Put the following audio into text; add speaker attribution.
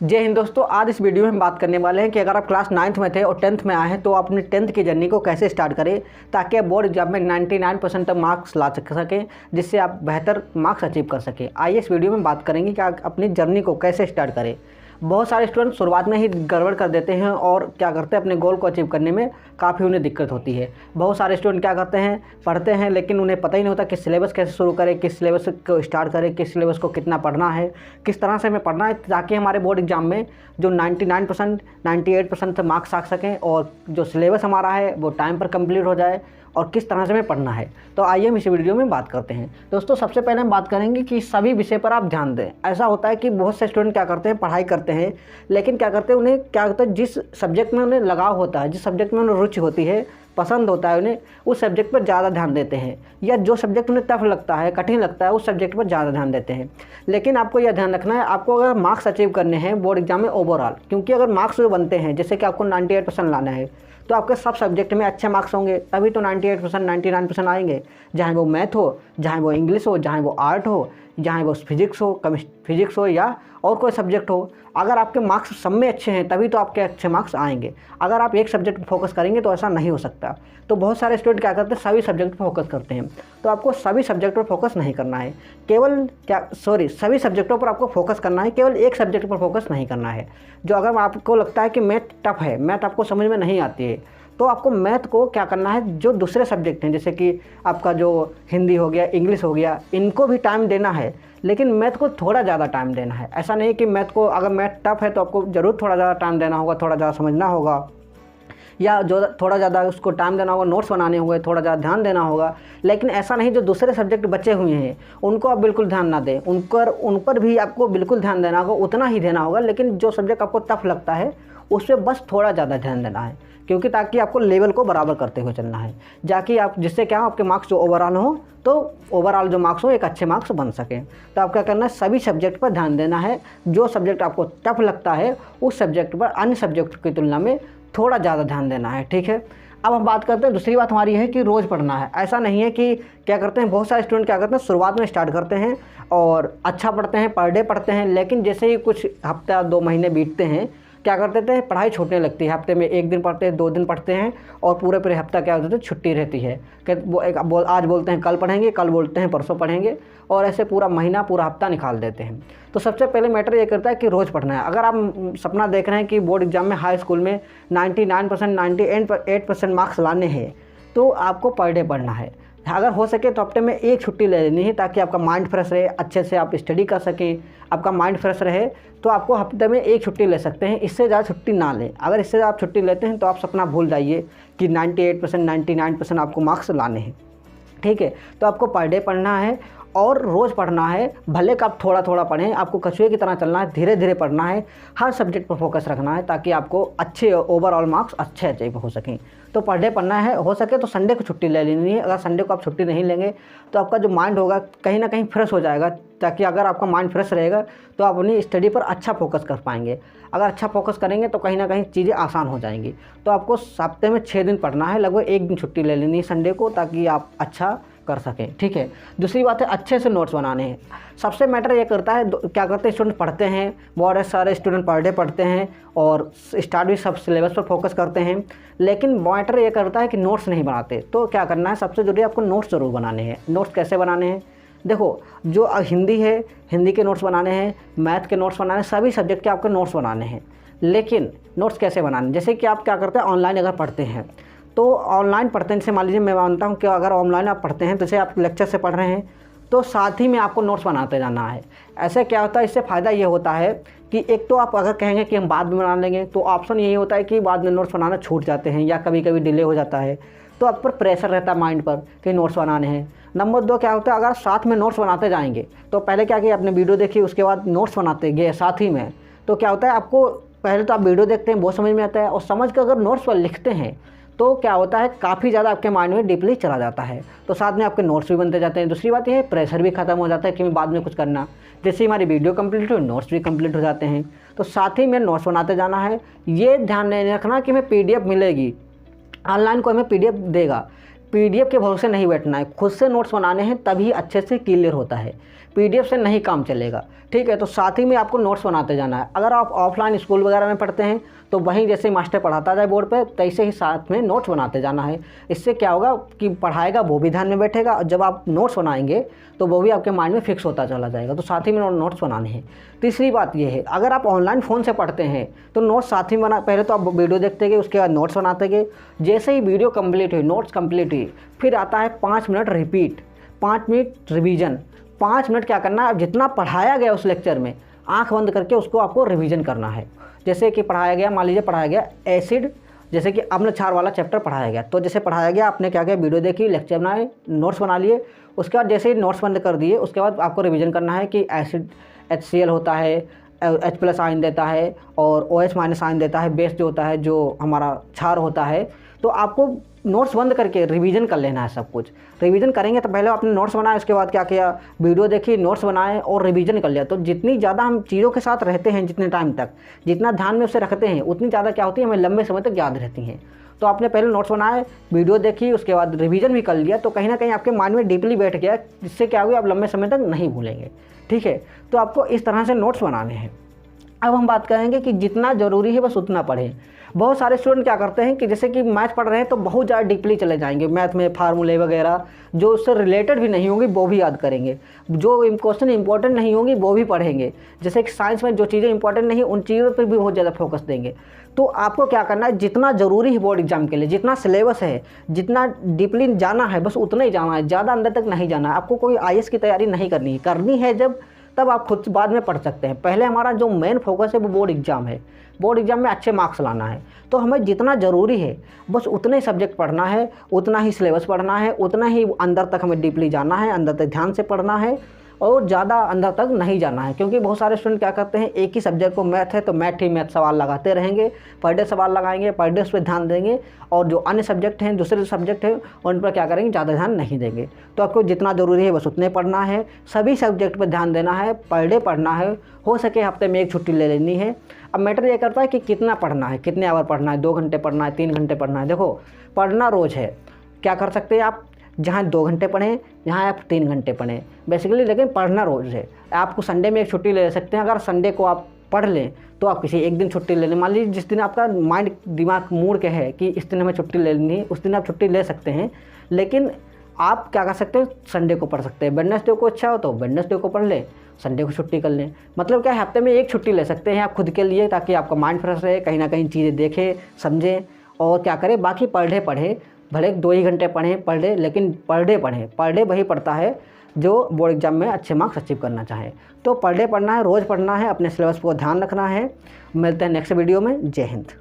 Speaker 1: जय हिंद दोस्तों, आज इस वीडियो में हम बात करने वाले हैं कि अगर आप क्लास 9th में थे और 10th में आए हैं तो अपनी 10th की जर्नी को कैसे स्टार्ट करें ताकि आप बोर्ड एग्जाम में 99% तक मार्क्स ला सकें, जिससे आप बेहतर मार्क्स अचीव कर सकें। आइए इस वीडियो में बात करेंगे कि आप अपनी जर्नी को कैसे स्टार्ट करें। बहुत सारे स्टूडेंट शुरुआत में ही गड़बड़ कर देते हैं और क्या करते हैं, अपने गोल को अचीव करने में काफ़ी उन्हें दिक्कत होती है। बहुत सारे स्टूडेंट क्या करते हैं, पढ़ते हैं लेकिन उन्हें पता ही नहीं होता कि सिलेबस कैसे शुरू करें, किस सिलेबस को स्टार्ट करें, किस सिलेबस को कितना पढ़ना है, किस तरह से हमें पढ़ना है ताकि हमारे बोर्ड एग्जाम में जो 99% 98% मार्क्स आ सकें और जो सिलेबस हमारा है वो टाइम पर कंप्लीट हो जाए और किस तरह से हमें पढ़ना है। तो आइए हम इस वीडियो में बात करते हैं। दोस्तों, सबसे पहले हम बात करेंगे कि सभी विषय पर आप ध्यान दें। ऐसा होता है कि बहुत से स्टूडेंट क्या करते हैं, पढ़ाई करते हैं लेकिन क्या करते हैं, उन्हें क्या होता है, जिस सब्जेक्ट में उन्हें लगाव होता है, जिस सब्जेक्ट में उन्हें रुचि होती है, पसंद होता है, उन्हें उस सब्जेक्ट पर ज़्यादा ध्यान देते हैं, या जो सब्जेक्ट उन्हें टफ लगता है, कठिन लगता है, उस सब्जेक्ट पर ज़्यादा ध्यान देते हैं। लेकिन आपको यह ध्यान रखना है, आपको अगर मार्क्स अचीव करने हैं बोर्ड एग्जाम में ओवरऑल, क्योंकि अगर मार्क्स जो बनते हैं जैसे कि आपको 98% लाना है तो आपके सब सब्जेक्ट में अच्छे मार्क्स होंगे, तभी तो 98% 99% आएंगे। चाहे वो मैथ हो, चाहे वो इंग्लिश हो, चाहे वो आर्ट हो, चाहे वो फिजिक्स हो या और कोई सब्जेक्ट हो। अगर आपके मार्क्स सब में अच्छे हैं तभी तो आपके अच्छे मार्क्स आएंगे। अगर आप एक सब्जेक्ट पर फोकस करेंगे तो ऐसा नहीं हो सकता। तो बहुत सारे स्टूडेंट क्या करते हैं, सभी सब्जेक्ट पर फोकस करते हैं। तो आपको सभी सब्जेक्ट पर फोकस नहीं करना है, सभी सब्जेक्टों पर आपको फोकस करना है, केवल एक सब्जेक्ट पर फोकस नहीं करना है। जो अगर आपको लगता है कि मैथ टफ है, मैथ आपको समझ में नहीं आती है, तो आपको मैथ को क्या करना है, जो दूसरे सब्जेक्ट हैं जैसे कि आपका जो हिंदी हो गया, इंग्लिश हो गया, इनको भी टाइम देना है, लेकिन मैथ को थोड़ा ज़्यादा टाइम देना है। ऐसा नहीं कि मैथ को, अगर मैथ टफ है तो आपको ज़रूर थोड़ा ज़्यादा टाइम देना होगा, थोड़ा ज़्यादा समझना होगा, या जो थोड़ा ज़्यादा उसको टाइम देना होगा, नोट्स बनाने होंगे, थोड़ा ज़्यादा ध्यान देना होगा। लेकिन ऐसा नहीं जो दूसरे सब्जेक्ट बचे हुए हैं उनको आप बिल्कुल ध्यान ना दें, उन पर भी आपको बिल्कुल ध्यान देना होगा, उतना ही देना होगा। लेकिन जो सब्जेक्ट आपको टफ लगता है उस पर बस थोड़ा ज़्यादा ध्यान देना है, क्योंकि ताकि आपको लेवल को बराबर करते हुए चलना है, जाकि आप जिससे क्या आपके मार्क्स जो ओवरऑल हो, तो ओवरऑल जो मार्क्स हो एक अच्छे मार्क्स बन सकें। तो आप क्या करना है, सभी सब्जेक्ट पर ध्यान देना है। जो सब्जेक्ट आपको टफ लगता है उस सब्जेक्ट पर अन्य सब्जेक्ट की तुलना में थोड़ा ज़्यादा ध्यान देना है, ठीक है। अब हम बात करते हैं, दूसरी बात हमारी है कि रोज़ पढ़ना है। ऐसा नहीं है कि क्या करते हैं, बहुत सारे स्टूडेंट क्या करते हैं, शुरुआत में स्टार्ट करते हैं और अच्छा पढ़ते हैं, पर डे पढ़ते हैं, लेकिन जैसे ही कुछ हफ्ता 2 महीने बीतते हैं क्या कर देते हैं, पढ़ाई छूटने लगती है। हफ्ते में 1 दिन पढ़ते हैं, 2 दिन पढ़ते हैं और पूरे हफ्ता क्या होता है, छुट्टी रहती है। वो आज बोलते हैं कल पढ़ेंगे, कल बोलते हैं परसों पढ़ेंगे, और ऐसे पूरा महीना पूरा हफ्ता निकाल देते हैं। तो सबसे पहले मैटर ये करता है कि रोज़ पढ़ना है। अगर आप सपना देख रहे हैं कि बोर्ड एग्जाम में हाई स्कूल में 99% 98% मार्क्स लाने हैं तो आपको पर डे पढ़ना है। अगर हो सके तो हफ्ते में 1 छुट्टी ले लेनी है ताकि आपका माइंड फ्रेश रहे, अच्छे से आप स्टडी कर सकें, आपका माइंड फ्रेश रहे। तो आपको हफ्ते में 1 छुट्टी ले सकते हैं, इससे ज़्यादा छुट्टी ना लें। अगर इससे ज़्यादा छुट्टी लेते हैं तो आप सपना भूल जाइए कि 98% 99% आपको मार्क्स लाने हैं, ठीक है। तो आपको पर डे पढ़ना है और रोज़ पढ़ना है। भले का आप थोड़ा थोड़ा पढ़ें, आपको कछुए की तरह चलना है, धीरे धीरे पढ़ना है, हर सब्जेक्ट पर फोकस रखना है ताकि आपको अच्छे ओवरऑल मार्क्स अच्छे अचीव हो सकें। तो पर डे पढ़ना है। हो सके तो संडे को छुट्टी ले लेनी है। अगर संडे को आप छुट्टी नहीं लेंगे तो आपका जो माइंड होगा कहीं ना कहीं फ्रेश हो जाएगा, ताकि अगर आपका माइंड फ्रेश रहेगा तो आप अपनी स्टडी पर अच्छा फोकस कर पाएंगे। अगर अच्छा फोकस करेंगे तो कहीं ना कहीं चीज़ें आसान हो जाएंगी। तो आपको हफ्ते में 6 दिन पढ़ना है, लगभग 1 दिन छुट्टी ले लेनी है संडे को, ताकि आप अच्छा कर सकें, ठीक है। दूसरी बात है, अच्छे से नोट्स बनाने हैं। सबसे मैटर ये करता है, क्या करते हैं स्टूडेंट पढ़ते हैं, बहुत सारे स्टूडेंट पर डे पढ़ते हैं और स्टार्ट भी सब सिलेबस पर फोकस करते हैं, लेकिन मैटर ये करता है कि नोट्स नहीं बनाते। तो क्या करना है, सबसे ज़रूरी आपको नोट्स ज़रूर बनाने हैं। नोट्स कैसे बनाने हैं, देखो, जो हिंदी है, हिंदी के नोट्स बनाने हैं, मैथ के नोट्स बनाने हैं, सभी सब्जेक्ट के आपके नोट्स बनाने हैं। लेकिन नोट्स कैसे बनाने, जैसे कि आप क्या करते हैं, ऑनलाइन अगर पढ़ते हैं तो ऑनलाइन पढ़ते हैं, जैसे मान लीजिए मैं मानता हूँ कि अगर ऑनलाइन आप पढ़ते हैं तो जैसे आप लेक्चर से पढ़ रहे हैं तो साथ ही में आपको नोट्स बनाते जाना है। ऐसे क्या होता है, इससे फ़ायदा ये होता है कि एक तो आप अगर कहेंगे कि हम बाद में बना लेंगे तो ऑप्शन यही होता है कि बाद में नोट्स बनाना छूट जाते हैं या कभी कभी डिले हो जाता है, तो आप पर प्रेशर रहता है माइंड पर कि नोट्स बनाने हैं। नंबर 2 क्या होता है, अगर साथ में नोट्स बनाते जाएंगे तो पहले क्या किया, आपने वीडियो देखी, उसके बाद नोट्स बनाते गए साथ ही में, तो क्या होता है, आपको पहले तो आप वीडियो देखते हैं, वो समझ में आता है, और समझ कर अगर नोट्स पर लिखते हैं तो क्या होता है, काफ़ी ज़्यादा आपके माइंड में डीपली चला जाता है, तो साथ में आपके नोट्स भी बनते जाते हैं। दूसरी बात यह है, प्रेशर भी खत्म हो जाता है कि मैं बाद में कुछ करना, जैसे हमारी वीडियो कंप्लीट हो नोट्स भी कंप्लीट हो जाते हैं। तो साथ ही में नोट्स बनाते जाना है। ये ध्यान नहीं रखना कि हमें PDF मिलेगी, ऑनलाइन कोई हमें PDF देगा, पीडीएफ के भरोसे नहीं बैठना है, खुद से नोट्स बनाने हैं, तभी अच्छे से क्लियर होता है। पीडीएफ से नहीं काम चलेगा, ठीक है। तो साथ ही में आपको नोट्स बनाते जाना है। अगर आप ऑफलाइन स्कूल वगैरह में पढ़ते हैं तो वहीं जैसे मास्टर पढ़ाता जाए बोर्ड पे, तैसे ही साथ में नोट्स बनाते जाना है। इससे क्या होगा कि पढ़ाएगा वो भी ध्यान में बैठेगा, और जब आप नोट्स बनाएंगे तो वो भी आपके माइंड में फिक्स होता चला जाएगा। तो साथ ही में नोट्स बनाने हैं। तीसरी बात ये है, अगर आप ऑनलाइन फ़ोन से पढ़ते हैं तो नोट्स साथ ही बना, पहले तो आप वीडियो देखते गए, उसके बाद नोट्स बनाते गए। जैसे ही वीडियो कंप्लीट हुई, नोट्स कंप्लीट हुई, फिर आता है 5 minute repeat, 5 minute revision. 5 minute क्या करना है, जितना पढ़ाया गया उस लेक्चर में आंख बंद करके उसको आपको रिवीजन करना है। जैसे कि पढ़ाया गया, मान लीजिए पढ़ाया गया एसिड, जैसे कि अम्ल क्षार वाला चैप्टर पढ़ाया गया, तो जैसे पढ़ाया गया आपने क्या किया, वीडियो देखी, लेक्चर बनाए, नोट्स बना लिए। उसके बाद जैसे ही नोट्स बंद कर दिए, उसके बाद आपको रिवीजन करना है कि एसिड HCl होता है, H+ आयन देता है और OH- आयन देता है, बेस जो होता है, जो हमारा क्षार होता है। तो आपको नोट्स बंद करके रिवीजन कर लेना है सब कुछ। रिवीजन करेंगे तो पहले आपने नोट्स बनाए, उसके बाद क्या किया, वीडियो देखी, नोट्स बनाए और रिवीजन कर लिया। तो जितनी ज़्यादा हम चीज़ों के साथ रहते हैं, जितने टाइम तक, जितना ध्यान में उसे रखते हैं, उतनी ज़्यादा क्या होती है, हमें लंबे समय तक याद रहती हैं। तो आपने पहले नोट्स बनाए, वीडियो देखी, उसके बाद रिवीजन भी कर लिया, तो कहीं ना कहीं आपके माइंड में डीपली बैठ गया, जिससे क्या हुआ, आप लंबे समय तक नहीं भूलेंगे, ठीक है। तो आपको इस तरह से नोट्स बनाने हैं। अब हम बात करेंगे कि जितना ज़रूरी है बस उतना पढ़ें। बहुत सारे स्टूडेंट क्या करते हैं कि जैसे कि मैथ पढ़ रहे हैं तो बहुत ज़्यादा डीपली चले जाएंगे, मैथ में फार्मूले वगैरह जो उससे रिलेटेड भी नहीं होंगी वो भी याद करेंगे, जो क्वेश्चन इंपॉर्टेंट नहीं होंगी वो भी पढ़ेंगे। जैसे कि साइंस में जो चीज़ें इंपॉर्टेंट नहीं उन चीज़ों पर भी बहुत ज़्यादा फोकस देंगे। तो आपको क्या करना है, जितना ज़रूरी है बोर्ड एग्जाम के लिए, जितना सिलेबस है, जितना डीपली जाना है बस उतना ही जाना है, ज़्यादा अंदर तक नहीं जाना है। आपको कोई IAS की तैयारी नहीं करनी है जब, तब आप खुद बाद में पढ़ सकते हैं। पहले हमारा जो मेन फोकस है वो बोर्ड एग्जाम है, बोर्ड एग्जाम में अच्छे मार्क्स लाना है। तो हमें जितना ज़रूरी है बस उतने ही सब्जेक्ट पढ़ना है, उतना ही सिलेबस पढ़ना है, उतना ही अंदर तक हमें डीपली जाना है, अंदर तक ध्यान से पढ़ना है और ज़्यादा अंदर तक नहीं जाना है। क्योंकि बहुत सारे स्टूडेंट क्या करते हैं, एक ही सब्जेक्ट को मैथ है तो मैथ सवाल लगाते रहेंगे, पर डे सवाल लगाएंगे, पर डे उस पर ध्यान देंगे, और जो अन्य सब्जेक्ट हैं, दूसरे सब्जेक्ट हैं, उन पर क्या करेंगे, ज़्यादा ध्यान नहीं देंगे। तो आपको जितना ज़रूरी है बस उतने पढ़ना है, सभी सब्जेक्ट पर ध्यान देना है, पर डे पढ़ना है, हो सके हफ्ते में 1 छुट्टी ले लेनी है। अब मैटर ये करता है कि कितना पढ़ना है, कितने आवर पढ़ना है, 2 घंटे पढ़ना है, 3 घंटे पढ़ना है। देखो पढ़ना रोज़ है, क्या कर सकते हैं आप, जहाँ 2 घंटे पढ़ें, जहाँ आप 3 घंटे पढ़ें बेसिकली, लेकिन पढ़ना रोज़ है। आपको संडे में 1 छुट्टी ले सकते हैं। अगर संडे को आप पढ़ लें तो आप किसी एक दिन छुट्टी ले लें। मान लीजिए जिस दिन आपका माइंड दिमाग मूड के है कि इस दिन हमें छुट्टी ले लेनी है, उस दिन आप छुट्टी ले सकते हैं। लेकिन आप क्या कर सकते हैं, संडे को पढ़ सकते हैं। वेडनेसडे को अच्छा हो तो वेडनेसडे को पढ़ लें, संडे को छुट्टी कर लें। मतलब क्या है, हफ्ते में 1 छुट्टी ले सकते हैं आप खुद के लिए, ताकि आपका माइंड फ्रेश रहे, कहीं ना कहीं चीज़ें देखें, समझें और क्या करें। बाकी पर डे पढ़ें, भले 2 ही घंटे पढ़ें पर डे, लेकिन पर डे पढ़ें। पर डे वही पढ़ता है जो बोर्ड एग्जाम में अच्छे मार्क्स अचीव करना चाहे। तो पर डे पढ़ना है, रोज़ पढ़ना है, अपने सिलेबस पर ध्यान रखना है। मिलते हैं नेक्स्ट वीडियो में। जय हिंद।